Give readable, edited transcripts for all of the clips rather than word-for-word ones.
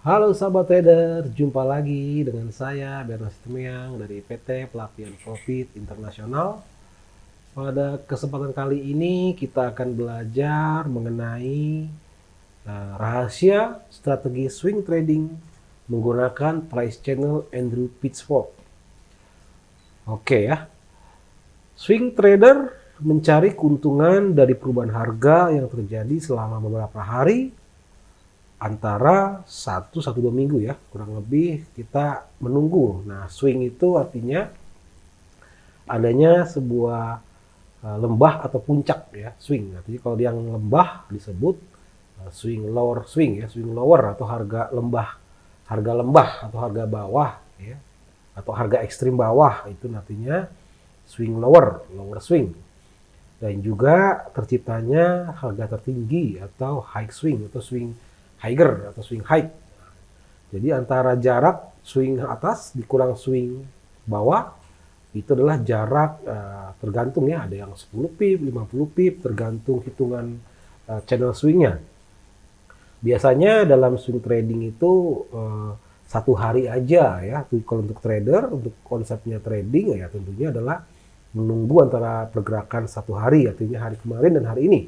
Halo sahabat trader, jumpa lagi dengan saya Bernard Situmorang dari PT Pelatihan Profit Internasional. Pada kesempatan kali ini kita akan belajar mengenai rahasia strategi swing trading menggunakan price channel Andrew Pitchford. Oke ya, swing trader mencari keuntungan dari perubahan harga yang terjadi selama beberapa hari antara 1 sampai 2 minggu ya, kurang lebih kita menunggu. Nah, swing itu artinya adanya sebuah lembah atau puncak ya, swing. Jadi kalau yang lembah disebut swing lower swing ya, swing lower atau harga lembah atau harga bawah ya, atau harga ekstrim bawah itu artinya swing lower swing. Dan juga terciptanya harga tertinggi atau high swing atau swing higher atau swing high. Jadi antara jarak swing atas dikurang swing bawah itu adalah jarak tergantung ya, ada yang 10 pip, 50 pip tergantung hitungan channel swingnya. Biasanya dalam swing trading itu 1 hari aja ya. Kalau untuk trader, untuk konsepnya trading ya tentunya adalah menunggu antara pergerakan 1 hari, artinya hari kemarin dan hari ini.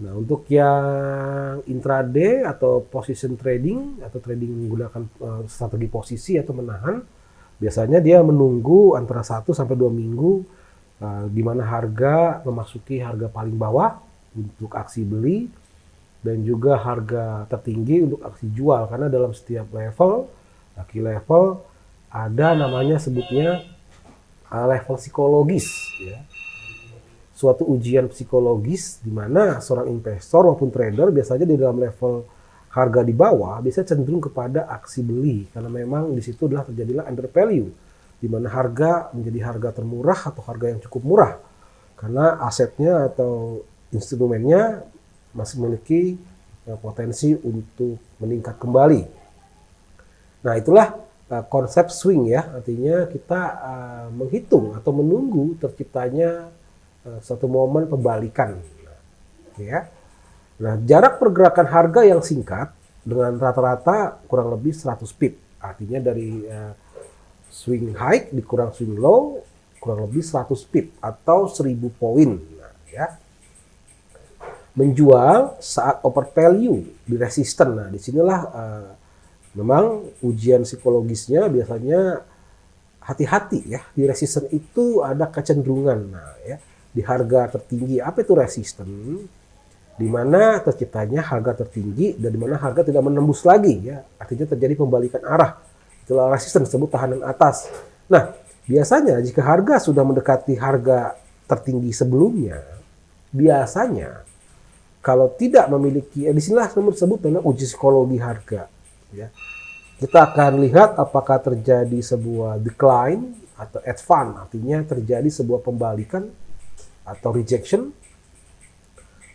Nah, untuk yang intraday atau position trading atau trading menggunakan strategi posisi atau menahan, biasanya dia menunggu antara 1 sampai 2 minggu di mana harga memasuki harga paling bawah untuk aksi beli dan juga harga tertinggi untuk aksi jual, karena dalam setiap level, key level ada namanya sebutnya level psikologis ya. Suatu ujian psikologis di mana seorang investor maupun trader biasanya di dalam level harga di bawah bisa cenderung kepada aksi beli, karena memang di situ adalah terjadilah undervalue, di mana harga menjadi harga termurah atau harga yang cukup murah karena asetnya atau instrumennya masih memiliki potensi untuk meningkat kembali. Nah, itulah konsep swing ya, artinya kita menghitung atau menunggu terciptanya satu momen pembalikan ya. Nah, jarak pergerakan harga yang singkat dengan rata-rata kurang lebih 100 pip, artinya dari swing high dikurang swing low kurang lebih 100 pip atau 1000 poin. Nah, ya. Menjual saat overvalue di resisten. Nah, disinilah memang ujian psikologisnya biasanya hati-hati ya, di resisten itu ada kecenderungan. Nah, ya, di harga tertinggi, apa itu resisten? Di mana terciptanya harga tertinggi dan di mana harga tidak menembus lagi ya, artinya terjadi pembalikan arah. Itulah resisten, disebut tahanan atas. Nah, biasanya jika harga sudah mendekati harga tertinggi sebelumnya, biasanya kalau tidak memiliki, disinilah disebut dengan uji psikologi harga ya. Kita akan lihat apakah terjadi sebuah decline atau advance, artinya terjadi sebuah pembalikan atau rejection,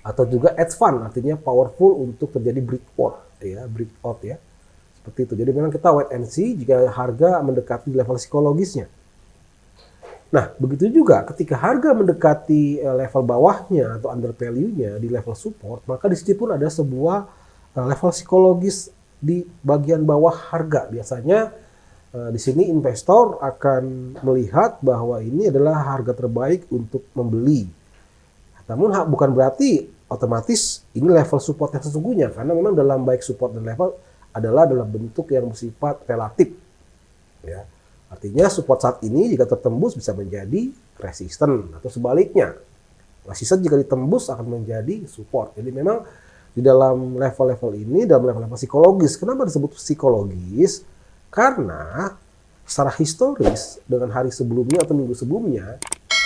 atau juga advance artinya powerful untuk terjadi breakout ya, seperti itu. Jadi memang kita wait and see jika harga mendekati level psikologisnya. Nah, begitu juga ketika harga mendekati level bawahnya atau undervalue-nya di level support, maka di situ pun ada sebuah level psikologis di bagian bawah harga. Biasanya di sini investor akan melihat bahwa ini adalah harga terbaik untuk membeli. Namun bukan berarti otomatis ini level support yang sesungguhnya, karena memang dalam baik support dan level adalah dalam bentuk yang bersifat relatif. Ya. Artinya support saat ini jika tertembus bisa menjadi resisten atau sebaliknya. Resisten jika ditembus akan menjadi support. Jadi memang di dalam level-level ini, dalam level-level psikologis. Kenapa disebut psikologis? Karena secara historis dengan hari sebelumnya atau minggu sebelumnya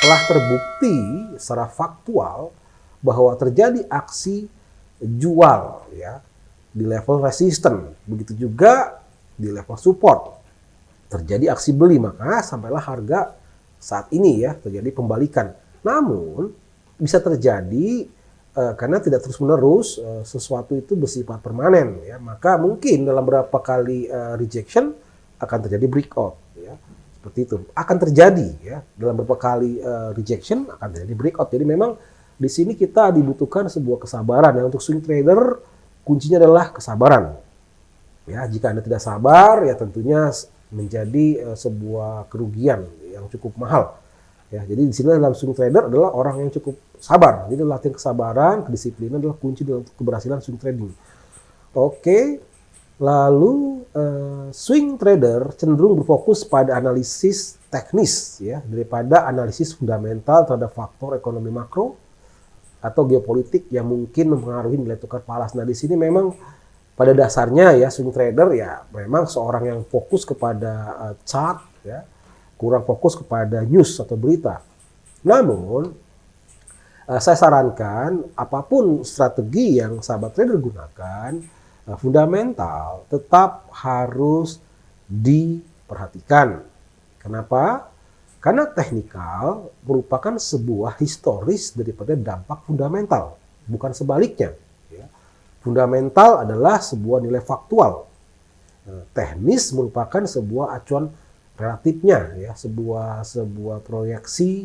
telah terbukti secara faktual bahwa terjadi aksi jual ya di level resisten. Begitu juga di level support terjadi aksi beli, maka sampailah harga saat ini ya terjadi pembalikan. Namun bisa terjadi karena tidak terus-menerus sesuatu itu bersifat permanen ya, maka mungkin dalam beberapa kali rejection akan terjadi breakout ya. Seperti itu akan terjadi ya, dalam beberapa kali rejection akan terjadi breakout. Jadi memang di sini kita dibutuhkan sebuah kesabaran ya. Untuk swing trader kuncinya adalah kesabaran Ya, jika Anda tidak sabar, ya tentunya menjadi sebuah kerugian yang cukup mahal. Ya, jadi di sini dalam swing trader adalah orang yang cukup sabar. Jadi latihan kesabaran, kedisiplinan adalah kunci dalam keberhasilan swing trading. Oke, lalu swing trader cenderung berfokus pada analisis teknis ya daripada analisis fundamental terhadap faktor ekonomi makro atau geopolitik yang mungkin mempengaruhi nilai tukar falas. Nah, di sini memang pada dasarnya ya swing trader ya memang seorang yang fokus kepada chart ya, kurang fokus kepada news atau berita. Namun saya sarankan apapun strategi yang sahabat trader gunakan, fundamental tetap harus diperhatikan. Kenapa? Karena teknikal merupakan sebuah historis daripada dampak fundamental, bukan sebaliknya. Fundamental adalah sebuah nilai faktual. Teknis merupakan sebuah acuan relatifnya, ya, sebuah proyeksi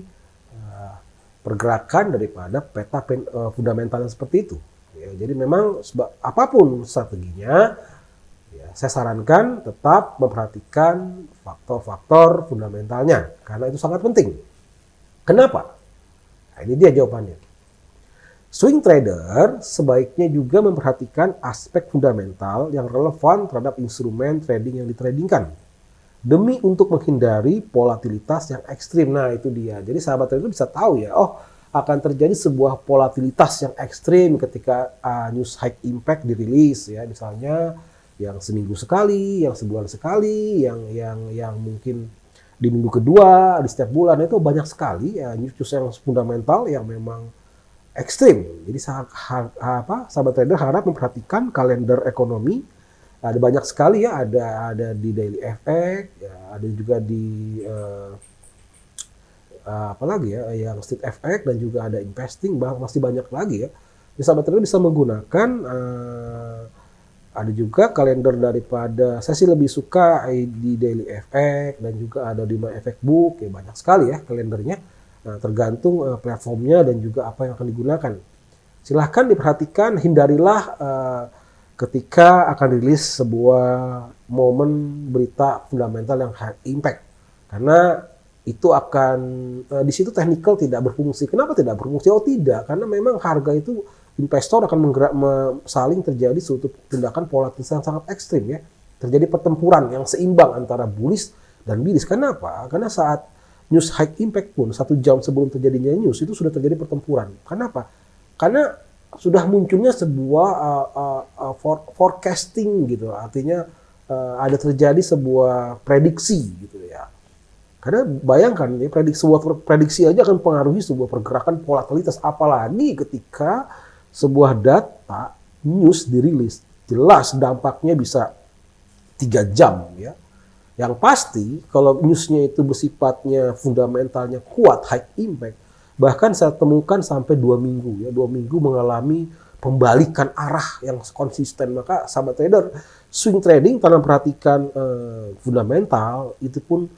pergerakan daripada peta fundamental yang seperti itu. Ya, jadi memang apapun strateginya, ya, saya sarankan tetap memperhatikan faktor-faktor fundamentalnya karena itu sangat penting. Kenapa? Nah, ini dia jawabannya. Swing trader sebaiknya juga memperhatikan aspek fundamental yang relevan terhadap instrumen trading yang ditradingkan demi untuk menghindari volatilitas yang ekstrim. Nah, itu dia. Jadi sahabat trader bisa tahu ya, oh akan terjadi sebuah volatilitas yang ekstrim ketika news high impact dirilis ya, misalnya yang seminggu sekali, yang sebulan sekali, yang mungkin di minggu kedua, di setiap bulan itu banyak sekali ya news yang fundamental yang memang ekstrim. Jadi sahabat trader harap memperhatikan kalender ekonomi. Ada banyak sekali ya, ada di Daily Effect, ya, ada juga di apalagi ya, yang Street Effect dan juga ada investing, masih banyak lagi ya. Jadi sahabat trader bisa menggunakan ada juga kalender daripada, saya sih lebih suka di Daily Effect dan juga ada di My Effect Book, ya banyak sekali ya kalendernya. Nah, tergantung platformnya dan juga apa yang akan digunakan. Silahkan diperhatikan, hindarilah ketika akan rilis sebuah momen berita fundamental yang high impact. Karena itu akan, di situ technical tidak berfungsi. Kenapa tidak berfungsi? Oh tidak, karena memang harga itu investor akan saling terjadi suatu tindakan volatilitas yang sangat ekstrim ya. Terjadi pertempuran yang seimbang antara bullish dan bearish. Kenapa? Karena saat news high impact pun 1 jam sebelum terjadinya news itu sudah terjadi pertempuran. Kenapa? Karena sudah munculnya sebuah forecasting gitu, artinya ada terjadi sebuah prediksi gitu ya. Karena bayangkan ya, prediksi aja akan mempengaruhi sebuah pergerakan volatilitas, apalagi ketika sebuah data news dirilis, jelas dampaknya bisa 3 jam ya. Yang pasti kalau newsnya itu bersifatnya fundamentalnya kuat, high impact, bahkan saya temukan sampai 2 minggu ya, 2 minggu mengalami pembalikan arah yang konsisten. Maka sahabat trader, swing trading tanpa perhatikan fundamental itu pun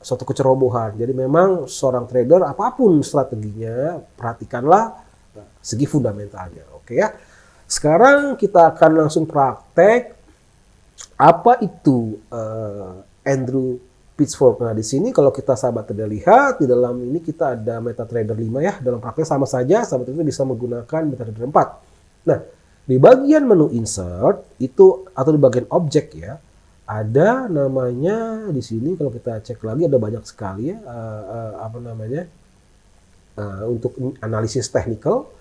suatu kecerobohan. Jadi memang seorang trader apapun strateginya, perhatikanlah segi fundamentalnya. Oke ya. Sekarang kita akan langsung praktek apa itu Andrew Pitchfork. Nah, di sini kalau kita sahabat trader lihat, di dalam ini kita ada MetaTrader 5 ya. Dalam praktek sama saja, sahabat trader bisa menggunakan MetaTrader 4. Nah, di bagian menu insert itu atau di bagian objek ya, ada namanya di sini kalau kita cek lagi ada banyak sekali ya untuk analisis technical.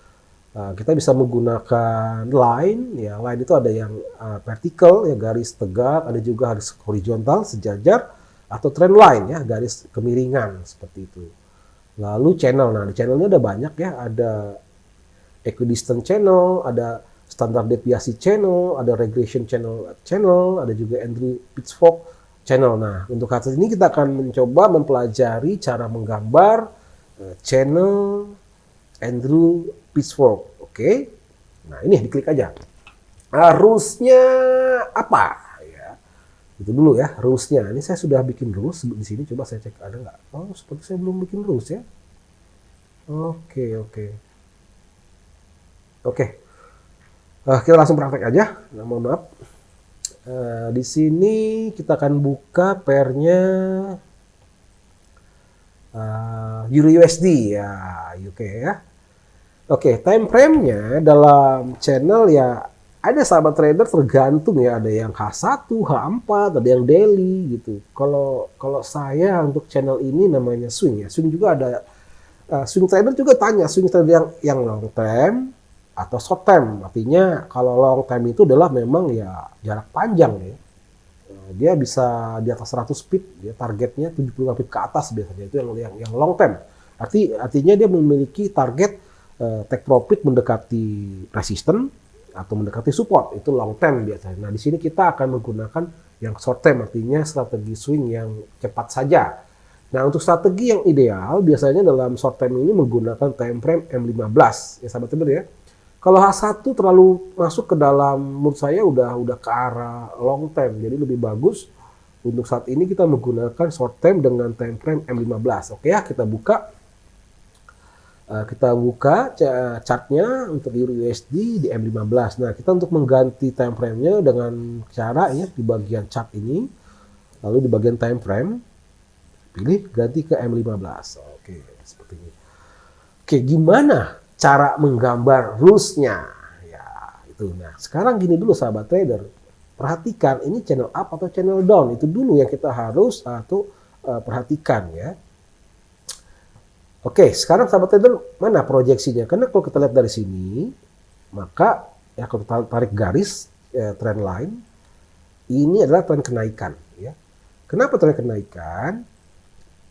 Kita bisa menggunakan line ya, line itu ada yang vertical ya, garis tegak, ada juga garis horizontal sejajar, atau trend line ya, garis kemiringan seperti itu. Lalu channel, nah di channelnya ada banyak ya, ada equidistant channel, ada standar deviasi channel, ada regression channel, ada juga Andrew Pitchfork channel. Nah, untuk kali ini kita akan mencoba mempelajari cara menggambar channel Andrew Pitchfork. Oke. Nah, ini diklik aja. Rules-nya apa? Ya. Itu dulu ya, rules-nya. Ini saya sudah bikin rules di sini, coba saya cek ada nggak. Oh, seperti saya belum bikin rules ya. Oke. Kita langsung praktek aja. Nah, mohon maaf. Di sini kita akan buka pairnya Euro USD ya, UK ya. Oke, time frame-nya dalam channel ya ada sahabat trader tergantung ya, ada yang H1, H4, ada yang daily gitu. Kalau saya untuk channel ini namanya swing ya. Swing juga ada swing trader juga tanya swing trader yang long term atau short term. Artinya kalau long term itu adalah memang ya jarak panjang ya. Dia bisa di atas 100 pip, dia targetnya 75 pip ke atas biasanya, itu yang long term. Artinya dia memiliki target take profit mendekati resisten atau mendekati support, itu long term biasanya. Nah, di sini kita akan menggunakan yang short term, artinya strategi swing yang cepat saja. Nah, untuk strategi yang ideal biasanya dalam short term ini menggunakan time frame M15 ya sahabat trader ya. Kalau H1 terlalu masuk ke dalam, menurut saya udah ke arah long term, jadi lebih bagus untuk saat ini kita menggunakan short term dengan time frame M15. Oke ya, kita buka chartnya untuk Euro USD di M15. Nah, kita untuk mengganti time frame-nya dengan cara ya di bagian chart ini, lalu di bagian time frame pilih ganti ke M15. Oke, seperti ini. Oke, gimana cara menggambar rules-nya? Ya, itu. Nah, sekarang gini dulu sahabat trader. Perhatikan ini channel up atau channel down. Itu dulu yang kita harus perhatikan ya. Oke, sekarang sahabat trader mana proyeksinya? Karena kalau kita lihat dari sini, maka ya kalau kita tarik garis trend line, ini adalah tren kenaikan ya. Kenapa tren kenaikan?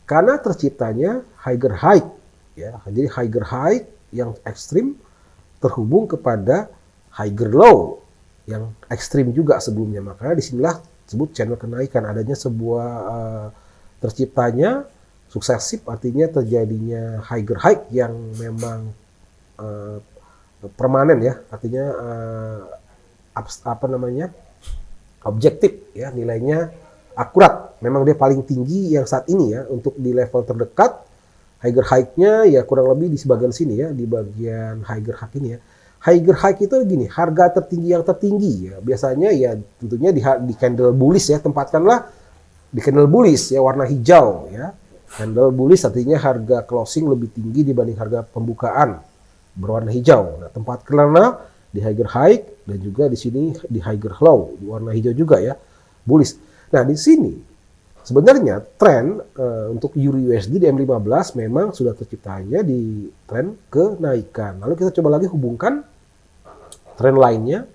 Karena terciptanya higher high ya. Jadi higher high yang ekstrim terhubung kepada higher low yang ekstrim juga sebelumnya. Makanya disinilah disebut channel kenaikan. Adanya sebuah terciptanya suksesif, artinya terjadinya higher high yang memang permanen ya. Artinya objektif ya, nilainya akurat. Memang dia paling tinggi yang saat ini ya untuk di level terdekat. Higher high-nya ya kurang lebih di sebagian sini ya, di bagian higher high ini ya. Higher high itu gini, harga tertinggi yang tertinggi ya. Biasanya ya tentunya di candle bullish ya, tempatkanlah di candle bullish ya, warna hijau ya. Candle bullish artinya harga closing lebih tinggi dibanding harga pembukaan berwarna hijau. Nah, tempatkanlah di higher high dan juga di sini di higher low, di warna hijau juga ya, bullish. Nah, di sini sebenarnya tren untuk Euro USD di M15 memang sudah terciptanya di tren kenaikan. Lalu kita coba lagi hubungkan tren line-nya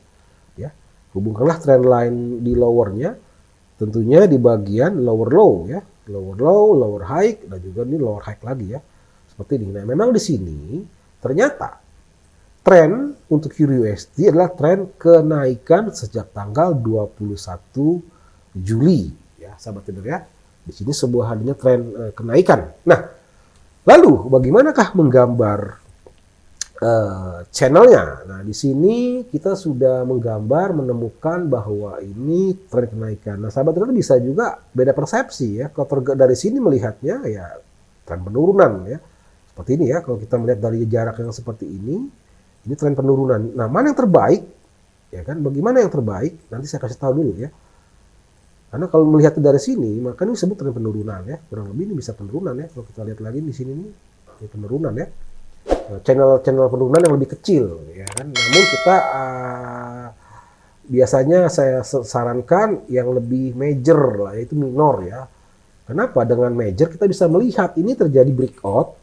ya. Hubungkanlah tren line di lower-nya tentunya di bagian lower low ya. Lower low, lower high dan juga ini lower high lagi ya. Seperti ini. Nah, memang di sini ternyata tren untuk Euro USD adalah tren kenaikan sejak tanggal 21 Juli. Sahabat trader ya, di sini sebuah adanya tren kenaikan. Nah, lalu bagaimanakah menggambar channelnya? Nah, di sini kita sudah menemukan bahwa ini tren kenaikan. Nah, sahabat trader bisa juga beda persepsi ya. Kalau dari sini melihatnya ya tren penurunan ya, seperti ini ya. Kalau kita melihat dari jarak yang seperti ini tren penurunan. Nah, mana yang terbaik? Ya kan? Bagaimana yang terbaik? Nanti saya kasih tahu dulu ya. Karena kalau melihat dari sini, maka ini disebut tren penurunan ya. Kurang lebih ini bisa penurunan ya. Kalau kita lihat lagi di sini ini penurunan ya. Channel penurunan yang lebih kecil ya kan. Namun kita biasanya saya sarankan yang lebih major lah, yaitu minor ya. Kenapa? Dengan major kita bisa melihat ini terjadi breakout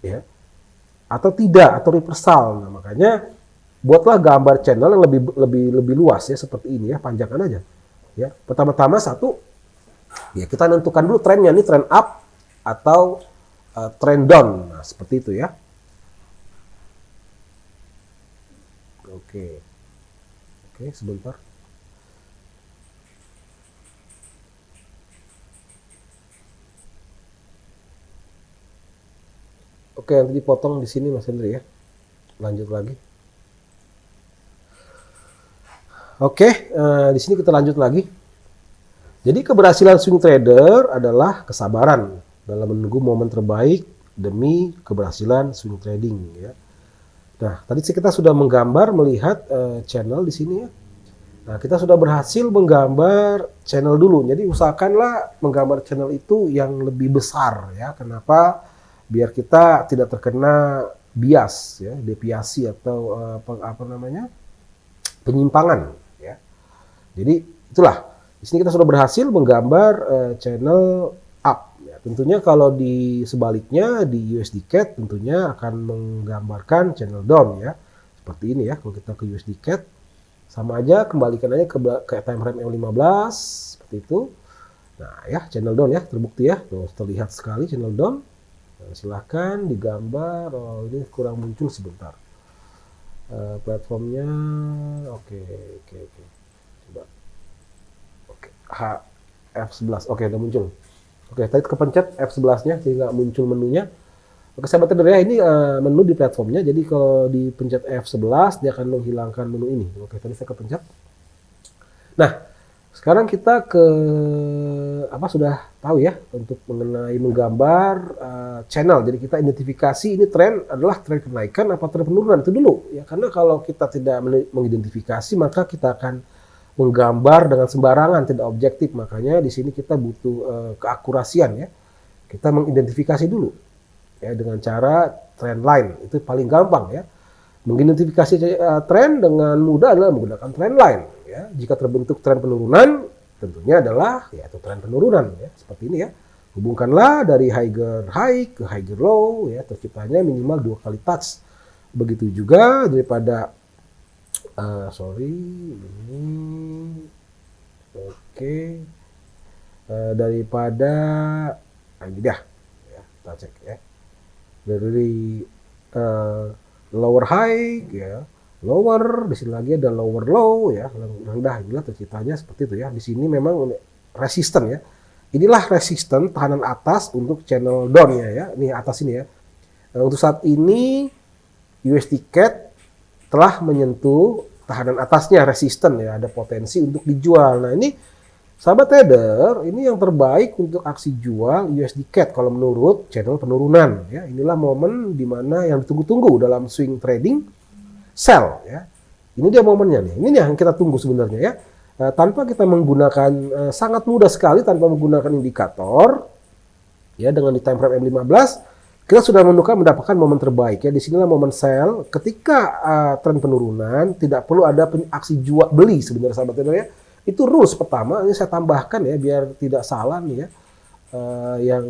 ya atau tidak, atau reversal. Nah, makanya buatlah gambar channel yang lebih luas ya, seperti ini ya, panjangkan aja. Ya, pertama-tama satu, ya kita tentukan dulu trennya, ini tren up atau tren down. Nah, seperti itu ya. Oke, sebentar. Oke, nanti dipotong di sini Mas Hendri ya. Lanjut lagi. Oke, di sini kita lanjut lagi. Jadi keberhasilan swing trader adalah kesabaran dalam menunggu momen terbaik demi keberhasilan swing trading ya. Nah, tadi kita sudah melihat channel di sini ya. Nah, kita sudah berhasil menggambar channel dulu. Jadi usahakanlah menggambar channel itu yang lebih besar ya. Kenapa? Biar kita tidak terkena bias ya, deviasi atau apa namanya? Penyimpangan ya. Jadi itulah. Di sini kita sudah berhasil menggambar channel up. Ya, tentunya kalau di sebaliknya di USD CAD tentunya akan menggambarkan channel down ya. Seperti ini ya. Kalau kita ke USD CAD sama aja, kembalikan aja ke time frame M15 seperti itu. Nah ya, channel down ya, terbukti ya. Tuh, terlihat sekali channel down. Nah, silahkan digambar. Oh, ini kurang muncul sebentar. Platformnya oke. Coba. Oke, F11. Oke, udah muncul. Oke, tadi kepencet F11-nya sehingga muncul menunya. Oke, sahabat trader ya, ini menu di platformnya. Jadi kalau dipencet F11 dia akan menghilangkan menu ini. Oke, tadi saya kepencet. Nah, sekarang kita ke sudah tahu ya untuk mengenai menggambar channel. Jadi kita identifikasi ini tren adalah tren kenaikan apa tren penurunan itu dulu ya. Karena kalau kita tidak mengidentifikasi maka kita akan menggambar dengan sembarangan, tidak objektif. Makanya di sini kita butuh keakurasian ya. Kita mengidentifikasi dulu ya dengan cara trend line. Itu paling gampang ya. Mengidentifikasi tren dengan mudah adalah menggunakan trend line ya. Jika terbentuk tren penurunan tentunya adalah yaitu tren penurunan ya. Seperti ini ya. Hubungkanlah dari higher high ke higher low ya, terciptanya minimal 2 kali touch. Begitu juga daripada daripada ini dah ya, kita cek ya. Dari lower high ya, lower, di sini lagi ada lower low ya, rendah, inilah terciptanya seperti itu ya. Di sini memang resisten ya. Inilah resisten tahanan atas untuk channel down-nya ya. Ini atas ini ya. Nah, untuk saat ini USD CAD telah menyentuh tahanan atasnya, resisten ya, ada potensi untuk dijual. Nah, ini sahabat trader, ini yang terbaik untuk aksi jual USD CAD kalau menurut channel penurunan ya. Inilah momen di mana yang ditunggu-tunggu dalam swing trading, sell ya. Ini dia momennya nih. Ini yang kita tunggu sebenarnya ya. Tanpa kita menggunakan sangat mudah sekali tanpa menggunakan indikator ya, dengan di time frame M15 kita sudah mendapatkan momen terbaik ya. Disinilah momen sell ketika tren penurunan, tidak perlu ada aksi jual beli sebenarnya sahabat trader ya. Itu rules pertama, ini saya tambahkan ya biar tidak salah nih ya. Yang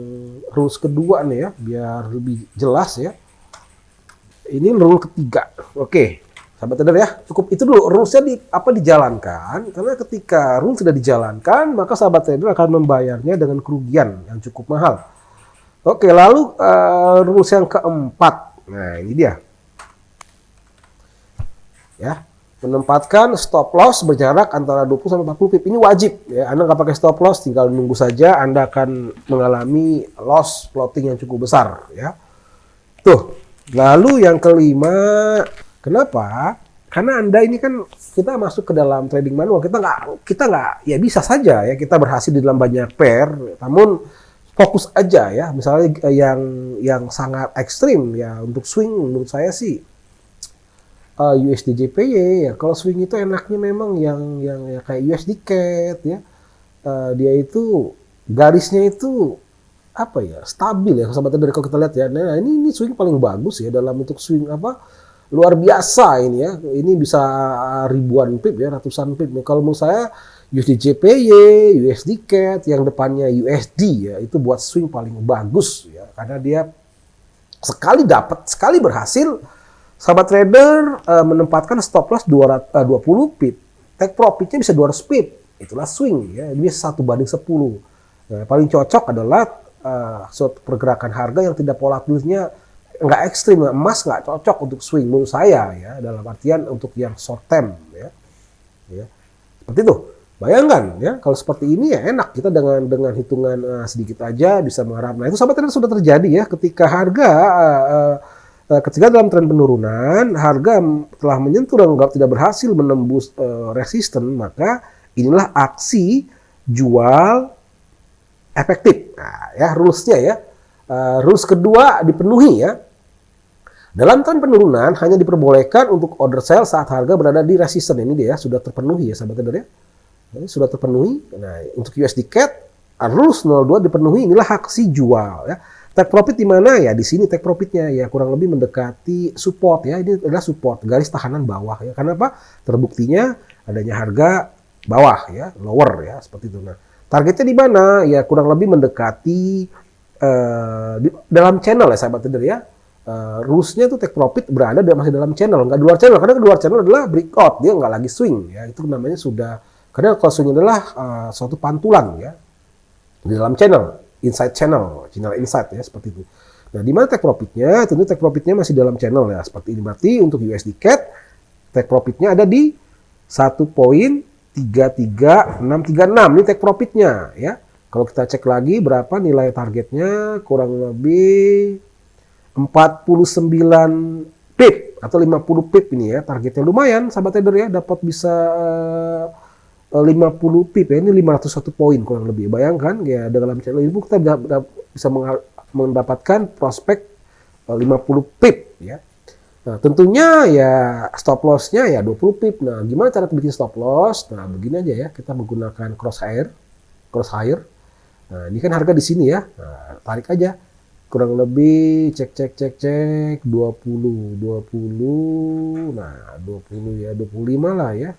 rules kedua nih ya biar lebih jelas ya. Ini rule ketiga. Oke. Sahabat trader ya, cukup itu dulu rules-nya dijalankan, karena ketika rules sudah dijalankan, maka sahabat trader akan membayarnya dengan kerugian yang cukup mahal. Oke, lalu rules yang keempat. Nah, ini dia. Ya, menempatkan stop loss berjarak antara 20 sampai 40 pip. Ini wajib ya. Anda nggak pakai stop loss, tinggal nunggu saja Anda akan mengalami loss floating yang cukup besar ya. Tuh. Lalu yang kelima, kenapa? Karena Anda ini kan kita masuk ke dalam trading manual, kita nggak ya bisa saja ya kita berhasil di dalam banyak pair, namun fokus aja ya. Misalnya yang sangat ekstrim ya untuk swing menurut saya sih USD JPY ya. Kalau swing itu enaknya memang yang kayak USD CAD ya. Dia itu garisnya itu apa ya, stabil ya sahabat dari kalau kita lihat ya. Nah, ini swing paling bagus ya dalam untuk swing luar biasa ini ya. Ini bisa ribuan pip ya, ratusan pip. Kalau menurut saya USD JPY, USD CAD yang depannya USD ya, itu buat swing paling bagus ya, karena dia sekali dapat, sekali berhasil sahabat trader menempatkan stop loss 20 pip. Take profitnya bisa 200 pip. Itulah swing ya, ini bisa 1/10. Nah, paling cocok adalah suatu pergerakan harga yang tidak volatilnya nggak ekstrim. Emas nggak cocok untuk swing menurut saya ya, dalam artian untuk yang short term ya. Seperti itu. Bayangkan ya, kalau seperti ini ya enak kita dengan hitungan sedikit aja bisa mengharap. Nah, itu sahabat trader sudah terjadi ya ketika harga ketika dalam tren penurunan harga telah menyentuh dan tidak berhasil menembus resisten, maka inilah aksi jual efektif. Nah, ya rules-nya ya. Rules kedua dipenuhi ya. Dalam tren penurunan hanya diperbolehkan untuk order sell saat harga berada di resisten. Ini dia sudah terpenuhi ya sahabat trader ya. Ini sudah terpenuhi. Nah, untuk USD CAD rules 02 dipenuhi, inilah aksi jual ya. Take profit di mana ya? Di sini take profitnya ya kurang lebih mendekati support ya. Ini adalah support garis tahanan bawah ya. Karena apa? Terbuktinya adanya harga bawah ya, lower ya seperti itu. Nah, targetnya di mana? Ya kurang lebih mendekati dalam channel ya sahabat trader ya. Rules-nya tuh take profit berada masih dalam channel, nggak di luar channel, karena di luar channel adalah breakout, dia nggak lagi swing ya, itu namanya sudah, karena kalau swing adalah suatu pantulan ya di dalam channel, inside channel inside ya seperti itu. Nah, di mana take profitnya? Tentu take profitnya masih dalam channel ya seperti ini. Berarti untuk USD CAD take profitnya ada di 1.33636, ini take profitnya ya. Kalau kita cek lagi berapa nilai targetnya, kurang lebih 49 pip atau 50 pip ini ya, targetnya lumayan sahabat trader ya, dapat bisa 50 pip ya, ini 501 poin kurang lebih. Bayangkan ya, dalam channel ini kita bisa mendapatkan prospek 50 pip ya. Nah, tentunya ya stop loss-nya ya 20 pip. Nah, gimana cara bikin stop loss? Nah, begini aja ya, kita menggunakan crosshair. Nah, ini kan harga di sini ya. Nah, tarik aja. Kurang lebih cek 20. Nah, 20 ya, 25 lah ya.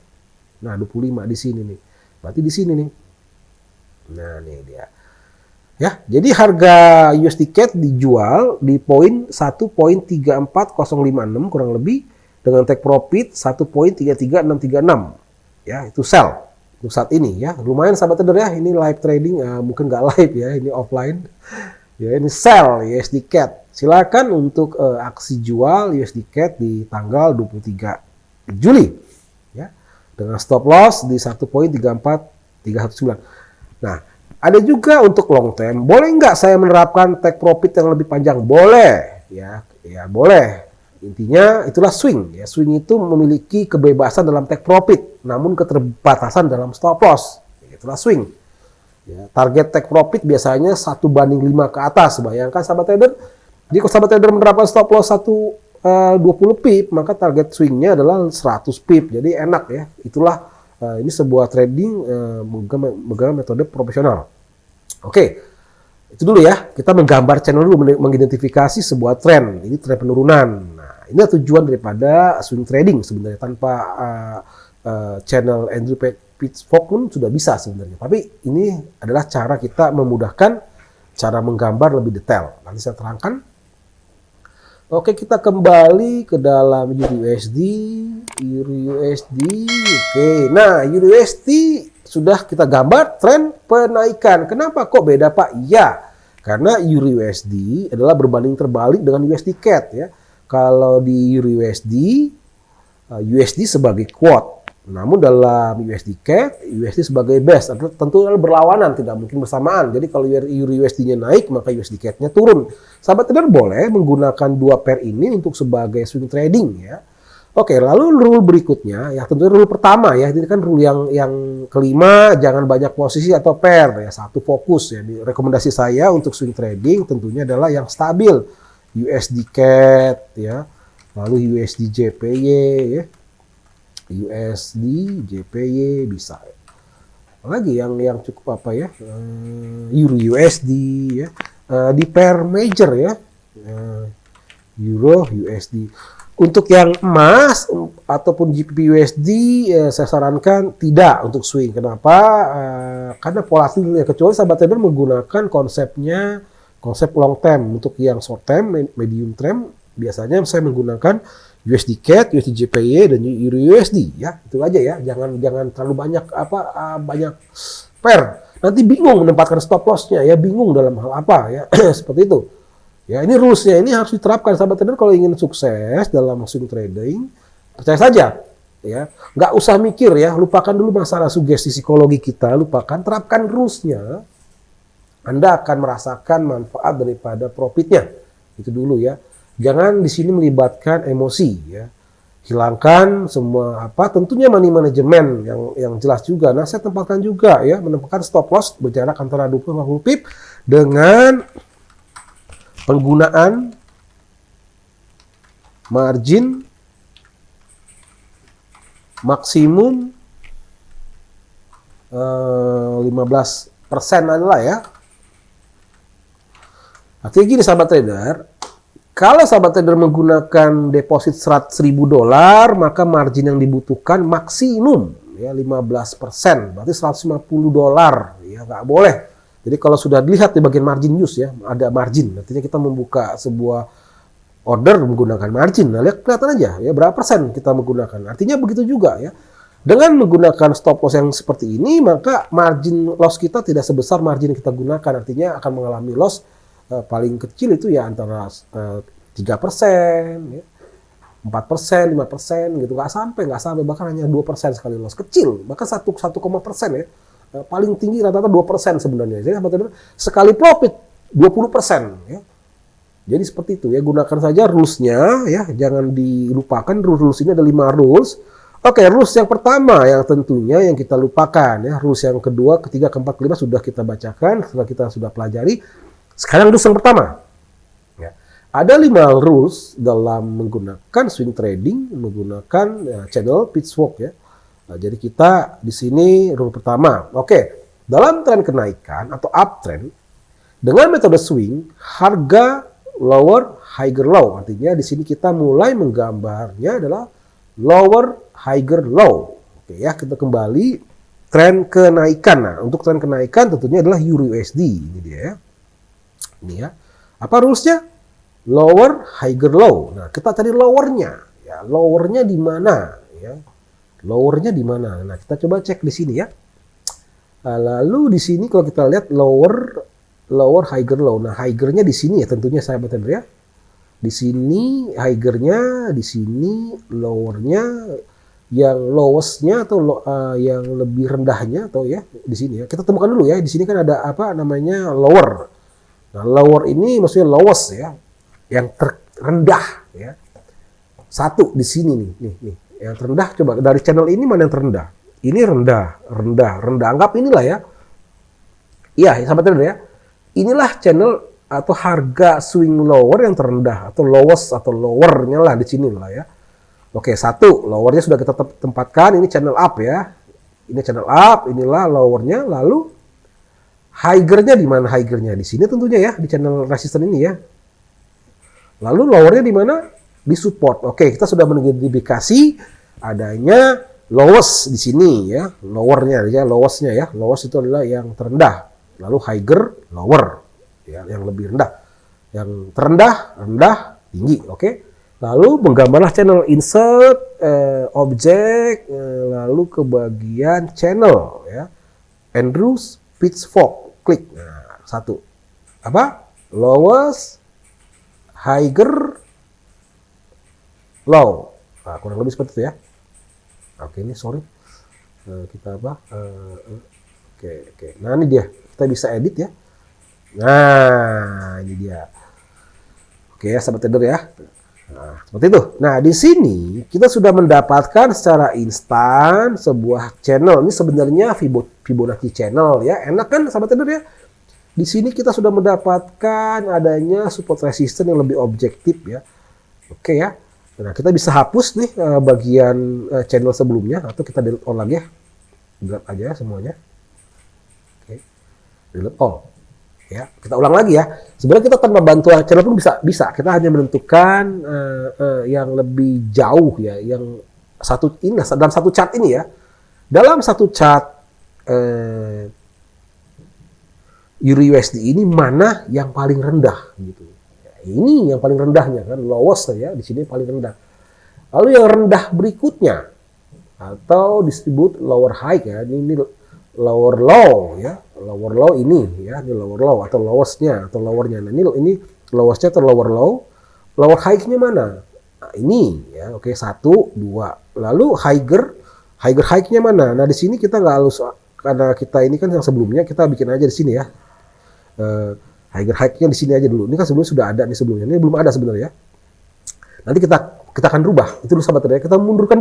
Nah, 25 di sini nih. Berarti di sini nih. Nah, nih dia. Ya, jadi harga USD CAD dijual di poin 1.34056 kurang lebih dengan take profit 1.33636. Ya, itu sell untuk saat ini ya. Lumayan sahabat trader ya. Ini live trading, mungkin nggak live ya, ini offline. Ya, ini sell USD CAD. Silakan untuk aksi jual USD CAD di tanggal 23 Juli ya. Dengan stop loss di 1.34319. Nah, ada juga untuk long term. Boleh nggak saya menerapkan take profit yang lebih panjang? Boleh ya. Ya, boleh. Intinya itulah swing ya. Swing itu memiliki kebebasan dalam take profit, namun keterbatasan dalam stop loss. Itulah swing. Ya, target take profit biasanya 1/5 ke atas. Bayangkan sahabat trader, jika sahabat trader menerapkan stop loss 20 pip, maka target swingnya adalah 100 pip. Jadi enak ya. Itulah ini sebuah trading menggunakan metode profesional. Oke, itu dulu ya. Kita menggambar channel dulu, mengidentifikasi sebuah tren. Ini tren penurunan. Nah, ini tujuan daripada swing trading sebenarnya. Tanpa channel Andrew Pitchfork pun sudah bisa sebenarnya. Tapi ini adalah cara kita memudahkan cara menggambar lebih detail. Nanti saya terangkan. Oke, kita kembali ke dalam Euro USD. Oke, nah Euro USD sudah kita gambar tren penaikan. Kenapa kok beda Pak? Ya, karena Euro USD adalah berbanding terbalik dengan USD CAD ya. Kalau di Euro USD sebagai quote. Namun dalam USD CAD, USD sebagai base, tentu berlawanan, tidak mungkin bersamaan. Jadi kalau Euro USD-nya naik, maka USD CAD-nya turun. Sahabat trader boleh menggunakan dua pair ini untuk sebagai swing trading ya. Oke, lalu rule berikutnya, ya tentunya rule pertama ya, ini kan rule yang kelima, jangan banyak posisi atau pair ya, satu fokus ya. Rekomendasi saya untuk swing trading tentunya adalah yang stabil, USD CAD ya, lalu USD JPY ya. USD, JPY bisa. Lagi yang cukup apa ya? Euro USD ya. Di pair major ya. Euro USD. Untuk yang emas ataupun GBP USD saya sarankan tidak untuk swing. Kenapa? Karena volatilnya, kecuali sahabat trader menggunakan konsep long term. Untuk yang short term, medium term biasanya saya menggunakan USD CAD, USD JPY dan Euro USD ya. Itu aja ya. Jangan terlalu banyak banyak pair. Nanti bingung menempatkan stop loss-nya ya, bingung dalam hal apa ya. Seperti itu. Ya, ini rules-nya ini harus diterapkan sahabat trader kalau ingin sukses dalam swing trading. Percaya saja ya. Nggak usah mikir ya, lupakan dulu masalah sugesti psikologi kita, lupakan, terapkan rules-nya. Anda akan merasakan manfaat daripada profitnya. Itu dulu ya. Jangan di sini melibatkan emosi ya. Hilangkan semua tentunya money management yang jelas juga. Nah, saya tempatkan juga ya, menempatkan stop loss berjarak antara 20-50 pip dengan penggunaan margin maksimum 15% adalah ya. Artinya gini sahabat trader, kalau sahabat trader menggunakan deposit $100.000, maka margin yang dibutuhkan maksimum ya 15%, berarti $150 ya, nggak boleh. Jadi kalau sudah dilihat di bagian margin use ya, ada margin, artinya kita membuka sebuah order menggunakan margin. Nah, lihat kelihatan aja ya berapa persen kita menggunakan. Artinya begitu juga ya. Dengan menggunakan stop loss yang seperti ini, maka margin loss kita tidak sebesar margin yang kita gunakan. Artinya akan mengalami loss paling kecil itu ya antara 3%, ya, 4%, 5% gitu. Nggak sampai, bahkan hanya 2% sekali loss. Kecil, bahkan 1,% ya. Paling tinggi rata-rata 2% sebenarnya. Jadi sekali profit 20% ya. Jadi seperti itu ya, gunakan saja rules-nya ya, jangan dilupakan rules ini ada 5 rules. Oke, rules yang pertama yang tentunya yang kita lupakan ya. Rules yang kedua, ketiga, keempat, kelima sudah kita bacakan, setelah kita sudah pelajari. Sekarang rules yang pertama. Ya. Ada 5 rules dalam menggunakan swing trading, menggunakan channel pitchfork ya. Nah, jadi kita di sini rule pertama. Oke, dalam tren kenaikan atau uptrend dengan metode swing, harga lower, higher, low. Artinya di sini kita mulai menggambarnya adalah lower, higher, low. Oke ya, kita kembali tren kenaikan. Nah, untuk tren kenaikan tentunya adalah EURUSD. Ini dia ya. Ini ya. Apa rulesnya? Lower, higher, low. Nah, kita cari lowernya. Ya, lowernya di mana? Ya. Lowernya di mana? Nah, kita coba cek di sini ya. Lalu di sini kalau kita lihat lower, higher, low. Nah, higher-nya di sini ya tentunya sahabat trader ya. Di sini higher-nya, di sini lower-nya, yang lowest-nya atau yang lebih rendahnya atau ya di sini ya. Kita temukan dulu ya. Di sini kan ada apa namanya lower. Nah, lower ini maksudnya lowest ya. Yang terendah ya. Satu di sini nih. Yang terendah coba dari channel ini mana yang terendah? Ini rendah. Anggap inilah ya. Iya, sahabat trader ya. Inilah channel atau harga swing lower yang terendah atau lowest atau lower-nya lah di sini lah ya. Oke, satu lower-nya sudah kita tempatkan, ini channel up ya. Ini channel up, inilah lower-nya. Lalu higher-nya di mana higher-nya? Di sini tentunya ya, di channel resisten ini ya. Lalu lower-nya di mana? Di support. Oke, kita sudah mengidentifikasi adanya lowest di sini ya, lower-nya ya, lowest-nya ya. Lowest itu adalah yang terendah. Lalu higher, lower. Ya, yang lebih rendah. Yang terendah, rendah, tinggi. Oke. Lalu menggambarlah channel insert, objek, lalu ke bagian channel ya. Andrews pitchfork, klik. Nah, satu. Apa? Lowest, higher, low. Nah, kurang lebih seperti itu ya. Oke, ini sorry. Kita apa? Oke. Nah, ini dia. Kita bisa edit ya. Nah, ini dia. Oke ya, sahabat trader ya. Nah, seperti itu. Nah, di sini kita sudah mendapatkan secara instan sebuah channel. Ini sebenarnya Fibonacci channel ya. Enak kan sahabat trader ya? Di sini kita sudah mendapatkan adanya support resistance yang lebih objektif ya. Oke ya. Nah, kita bisa hapus nih bagian channel sebelumnya atau kita delete all lagi ya. Delete aja semuanya. Oke. Delete all. Ya, kita ulang lagi ya. Sebenarnya kita tanpa bantuan channel pun bisa. Kita hanya menentukan yang lebih jauh ya, yang satu ini dalam satu chart ini ya. Dalam satu chart EURUSD ini mana yang paling rendah gitu. Ya, ini yang paling rendahnya kan, lowest ya, di sini paling rendah. Lalu yang rendah berikutnya atau disebut lower high ya, ini lower low ya. Lower low ini ya, ini lower low atau lowest-nya atau lower-nya. Nah, ini lowest-nya atau lower low. Lower high-nya mana? Nah, ini ya. Oke, 1, 2. Lalu higher high-nya mana? Nah, di sini kita nggak harus, karena kita ini kan yang sebelumnya kita bikin aja di sini ya. Higher high-nya di sini aja dulu. Ini kan sebelumnya sudah ada nih sebelumnya. Ini belum ada sebenarnya. Nanti kita akan rubah. Itu dulu sahabat trader. Kita mundurkan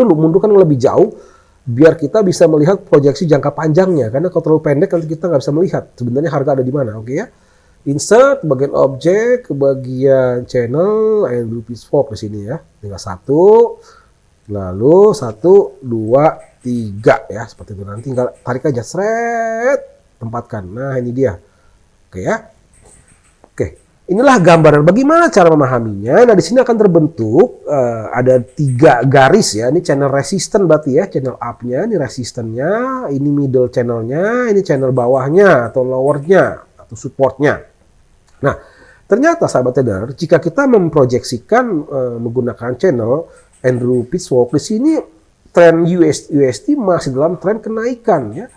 yang lebih jauh. Biar kita bisa melihat proyeksi jangka panjangnya, karena kalau terlalu pendek nanti kita nggak bisa melihat sebenarnya harga ada di mana, oke ya. Insert bagian objek ke bagian channel Andrew Pitchfork di sini ya. Tinggal satu, lalu 1, 2, 3 ya, seperti itu. Nanti tinggal tarik aja, seret, tempatkan. Nah ini dia. Oke ya. Oke. Inilah gambaran bagaimana cara memahaminya. Nah, di sini akan terbentuk ada 3 garis ya. Ini channel resistant berarti ya, channel up-nya, ini resistannya, ini middle channel-nya, ini channel bawahnya atau lower-nya atau support-nya. Nah, ternyata sahabat trader, jika kita memproyeksikan menggunakan channel Andrew Pitchfork, di sini tren USD masih dalam tren kenaikan ya.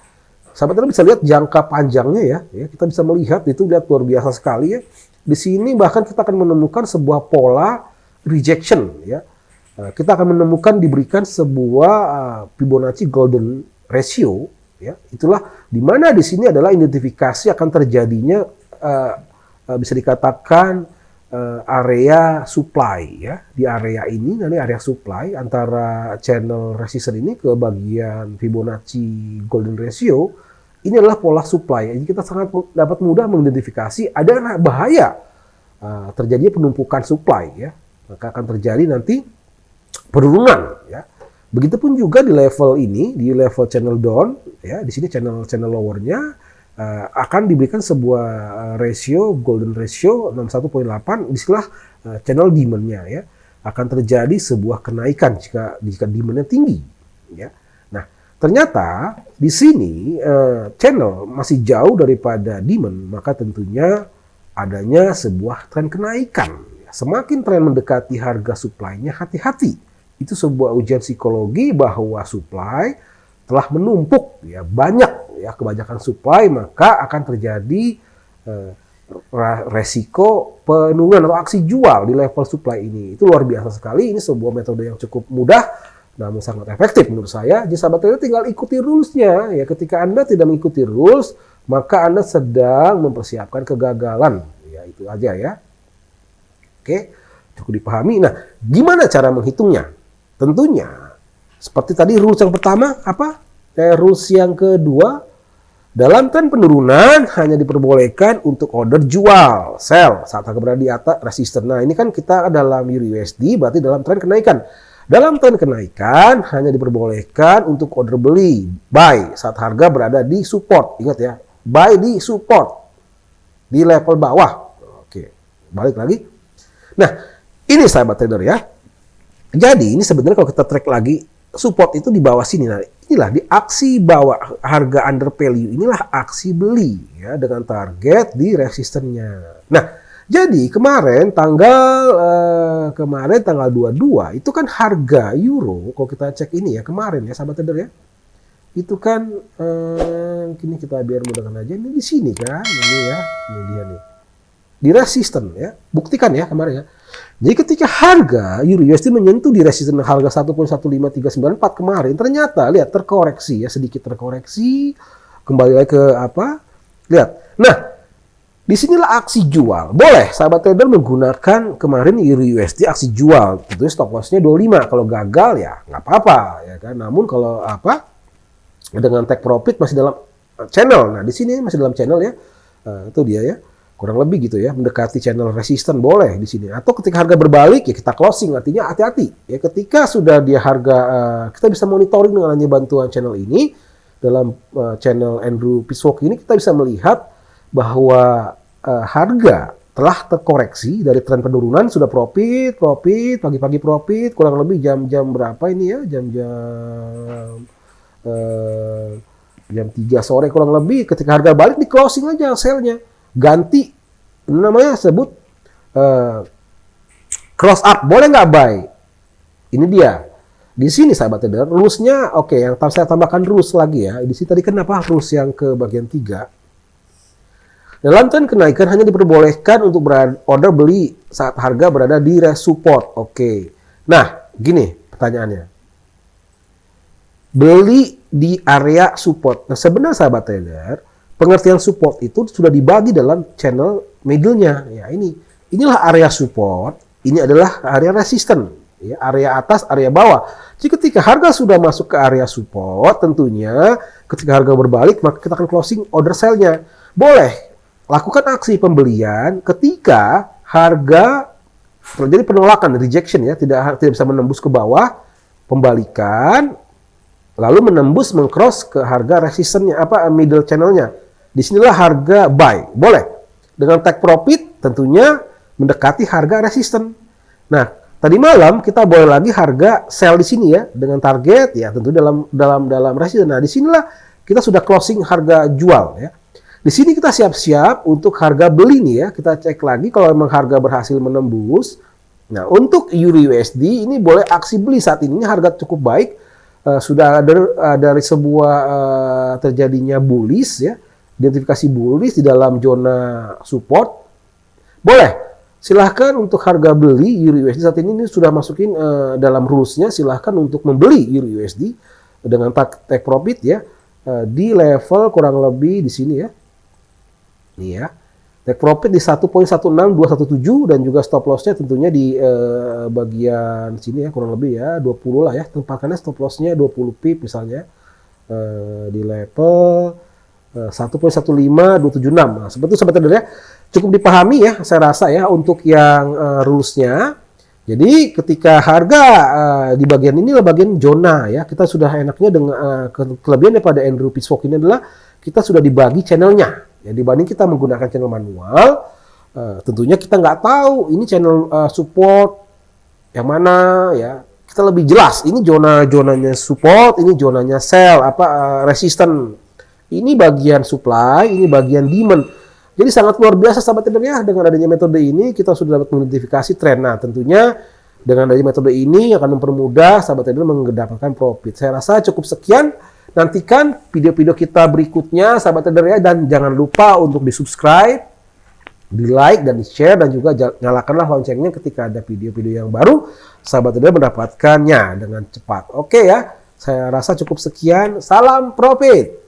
Sahabat trader bisa lihat jangka panjangnya ya. Kita bisa melihat itu lihat luar biasa sekali ya. Di sini bahkan kita akan menemukan sebuah pola rejection ya. Kita akan menemukan diberikan sebuah Fibonacci golden ratio ya. Itulah di mana di sini adalah identifikasi akan terjadinya bisa dikatakan area supply ya. Di area ini nanti area supply antara channel resistance ini ke bagian Fibonacci golden ratio. Ini adalah pola supply. Jadi kita sangat dapat mudah mengidentifikasi ada bahaya terjadinya penumpukan supply ya. Maka akan terjadi nanti penurunan ya. Begitupun juga di level ini, di level channel down ya, di sini channel lowernya akan diberikan sebuah ratio golden ratio 61.8 disinilah channel demand-nya ya. Akan terjadi sebuah kenaikan jika demand-nya tinggi ya. Ternyata di sini channel masih jauh daripada demand, maka tentunya adanya sebuah tren kenaikan. Semakin tren mendekati harga supply-nya, hati-hati. Itu sebuah ujian psikologi bahwa supply telah menumpuk ya banyak ya kebanyakan supply, maka akan terjadi resiko penurunan atau aksi jual di level supply ini. Itu luar biasa sekali. Ini sebuah metode yang cukup mudah namun sangat efektif menurut saya. Jadi sahabat trader tinggal ikuti rules-nya ya. Ketika Anda tidak mengikuti rules, maka Anda sedang mempersiapkan kegagalan. Ya itu aja ya. Oke, cukup dipahami. Nah, gimana cara menghitungnya? Tentunya seperti tadi rules yang pertama apa? Rules yang kedua, dalam tren penurunan hanya diperbolehkan untuk order jual, sell saat harga berada di atas resisten. Nah, ini kan kita dalam Euro USD berarti dalam tren kenaikan. Dalam tren kenaikan hanya diperbolehkan untuk order beli, buy saat harga berada di support. Ingat ya, buy di support di level bawah. Oke, balik lagi. Nah, ini sahabat trader ya. Jadi ini sebenarnya kalau kita track lagi support itu di bawah sini. Nah, inilah di aksi bawah harga under value. Inilah aksi beli ya dengan target di resistennya. Nah, jadi kemarin tanggal 22 itu kan harga euro kalau kita cek ini ya kemarin ya sahabat trader ya. Itu kan kini kita biar mudahkan aja ini di sini kan ini ya, ini dia nih. Di resisten ya. Buktikan ya kemarin ya. Jadi ketika harga euro USD menyentuh di resisten harga 1.15394 kemarin ternyata lihat terkoreksi ya, sedikit terkoreksi kembali lagi ke apa? Lihat. Nah, disinilah aksi jual. Boleh sahabat trader menggunakan kemarin Euro USD aksi jual. Tentunya stop loss-nya 25. Kalau gagal ya nggak apa-apa ya kan. Namun kalau apa dengan take profit masih dalam channel. Nah, di sini masih dalam channel ya. Itu dia ya. Kurang lebih gitu ya. Mendekati channel resisten boleh di sini. Atau ketika harga berbalik ya kita closing. Artinya hati-hati. Ya ketika sudah dia harga kita bisa monitoring dengan hanya bantuan channel ini dalam channel Andrew Pitchfork ini kita bisa melihat bahwa harga telah terkoreksi dari tren penurunan sudah profit pagi-pagi profit kurang lebih jam-jam berapa ini ya jam 3 sore kurang lebih ketika harga balik di closing aja sell-nya ganti namanya sebut cross up boleh nggak buy ini dia di sini sahabat trader rules-nya oke yang saya tambahkan rules lagi ya di sini tadi kenapa rules yang ke bagian 3. Dalam tren kenaikan hanya diperbolehkan untuk order beli saat harga berada di support. Oke. Nah, gini pertanyaannya. Beli di area support. Nah, sebenarnya sahabat trader, pengertian support itu sudah dibagi dalam channel middle-nya. Ya, inilah area support, ini adalah area resisten, ya, area atas, area bawah. Jadi ketika harga sudah masuk ke area support, tentunya ketika harga berbalik, maka kita akan closing order sell-nya. Boleh lakukan aksi pembelian ketika harga terjadi penolakan, rejection ya, tidak bisa menembus ke bawah, pembalikan, lalu menembus mengcross ke harga resistennya, middle channelnya. Disinilah harga buy, boleh. Dengan take profit tentunya mendekati harga resisten. Nah, tadi malam kita boleh lagi harga sell di sini ya, dengan target ya tentu dalam resisten. Nah, disinilah kita sudah closing harga jual ya. Di sini kita siap-siap untuk harga beli nih ya. Kita cek lagi kalau memang harga berhasil menembus. Nah, untuk Euro USD ini boleh aksi beli saat ini harga cukup baik. Sudah ada dari sebuah terjadinya bullish ya. Identifikasi bullish di dalam zona support. Boleh. Silahkan untuk harga beli Euro USD saat ini sudah masukin dalam rules-nya. Silahkan untuk membeli Euro USD dengan take profit ya. Di level kurang lebih di sini ya. Ini ya. Take profit di 1.16217 dan juga stop loss-nya tentunya di bagian sini ya, kurang lebih ya 20 lah ya. Tempatkannya stop loss-nya 20 pip misalnya. Di level 1.15276. Nah, seperti itu sobat trader ya. Cukup dipahami ya, saya rasa ya untuk yang rules-nya. Jadi ketika harga di bagian ini adalah bagian zona ya, kita sudah enaknya dengan kelebihan daripada Andrew Pitchfork ini adalah kita sudah dibagi channelnya. Ya, dibanding kita menggunakan channel manual, tentunya kita nggak tahu ini channel support yang mana ya. Kita lebih jelas, ini zonanya support, ini zonanya sell, resisten. Ini bagian supply, ini bagian demand. Jadi sangat luar biasa sahabat trader ya, dengan adanya metode ini kita sudah dapat mengidentifikasi tren. Nah, tentunya dengan adanya metode ini akan mempermudah sahabat trader mendapatkan profit. Saya rasa cukup sekian. Nantikan video-video kita berikutnya sahabat trader ya, dan jangan lupa untuk di-subscribe, di-like dan di-share, dan juga nyalakanlah loncengnya ketika ada video-video yang baru sahabat trader mendapatkannya dengan cepat. Oke ya, saya rasa cukup sekian. Salam profit.